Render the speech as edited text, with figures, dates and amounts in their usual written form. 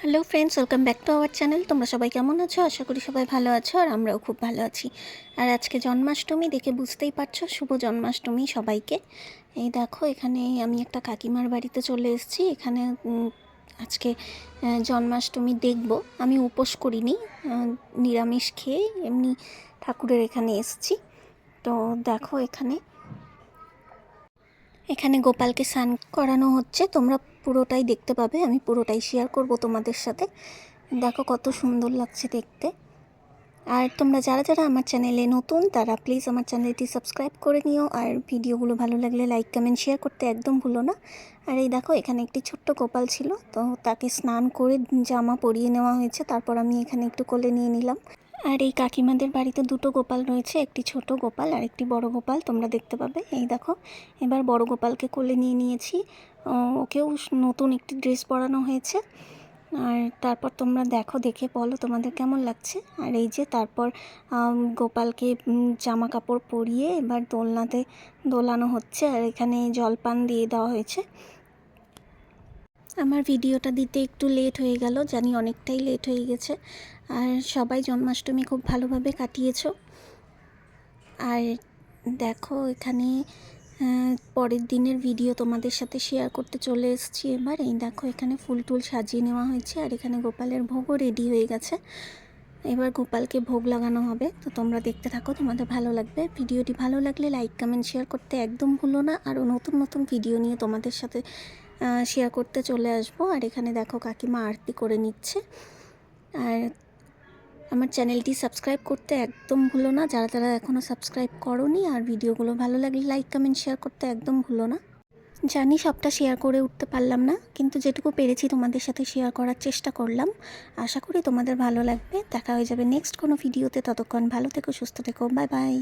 Hello friends, welcome back to our channel. তোমরা সবাই কেমন আছো? আশা করি সবাই ভালো আছো, আর আমরাও খুব ভালো আছি। আর আজকে জন্মাষ্টমী, দেখে বুঝতেই পারছো, শুভ জন্মাষ্টমী সবাইকে। এই দেখো, এখানে আমি একটা কাকিমার বাড়িতে চলে এসেছি। এখানে আজকে জন্মাষ্টমী দেখব। আমি উপোস করিনি, নিরামিষ খেয়ে এমনি ঠাকুরের এখানে এসেছি। তো দেখো, এখানে গোপালকে স্নান করানো হচ্ছে। তোমরা পুরোটাই দেখতে পাবে, আমি পুরোটাই শেয়ার করব তোমাদের সাথে। দেখো কত সুন্দর লাগছে দেখতে। আর তোমরা যারা যারা আমার চ্যানেলে নতুন, তারা প্লিজ আমার চ্যানেলটি সাবস্ক্রাইব করে নিও। আর ভিডিওগুলো ভালো লাগলে লাইক কমেন্ট শেয়ার করতে একদম ভুলো না। আর এই দেখো, এখানে একটি ছোট্ট গোপাল ছিল, তো তাকে স্নান করে জামা পরিয়ে নেওয়া হয়েছে। তারপর আমি এখানে একটু কোলে নিয়ে নিলাম। আর এই কাকিমাদের বাড়িতে দুটো গোপাল রয়েছে, একটি ছোট গোপাল আর একটি বড় গোপাল, তোমরা দেখতে পাবে। এই দেখো, এবার বড় গোপালকে কোলে নিয়ে নিয়েছি। ওকেও নতুন একটি ড্রেস পরানো হয়েছে। আর তারপর তোমরা দেখো, দেখে বলো তোমাদের কেমন লাগছে। আর এই যে তারপর গোপালকে জামা কাপড় পরিয়ে এবার দোলনাতে দোলানো হচ্ছে। আর এখানে জলপান দিয়ে দেওয়া হয়েছে। আমার ভিডিওটা দিতে একটু লেট হয়ে গেল, জানি অনেকটাই লেট হয়ে গেছে। আর সবাই জন্মাষ্টমী খুব ভালোভাবে কাটিয়েছো। আর দেখো, এখানে পরের দিনের ভিডিও তোমাদের সাথে শেয়ার করতে চলে এসেছি। এবার এই দেখো, এখানে ফুল টুল সাজিয়ে নেওয়া হয়েছে। আর এখানে গোপালের ভোগও রেডি হয়ে গেছে। এবার গোপালকে ভোগ লাগানো হবে। তো তোমরা দেখতে থাকো, তোমাদের ভালো লাগবে। ভিডিওটি ভালো লাগলে লাইক কমেন্ট শেয়ার করতে একদম ভুলো না। আরও নতুন নতুন ভিডিও নিয়ে তোমাদের সাথে শেয়ার করতে চলে আসবো। আর এখানে দেখো, কাকিমা আরতি করে নিচ্ছে। আর আমার চ্যানেলটি সাবস্ক্রাইব করতে একদম ভুলো না, যারা যারা এখনও সাবস্ক্রাইব করোনি। আর ভিডিওগুলো ভালো লাগলে লাইক কমেন্ট শেয়ার করতে একদম ভুলো না। জানি সবটা শেয়ার করে উঠতে পারলাম না, কিন্তু যেটুকু পেরেছি তোমাদের সাথে শেয়ার করার চেষ্টা করলাম। আশা করি তোমাদের ভালো লাগবে। দেখা হয়ে যাবে নেক্সট কোনো ভিডিওতে। ততক্ষণ ভালো থেকো, সুস্থ থেকো, বাই বাই।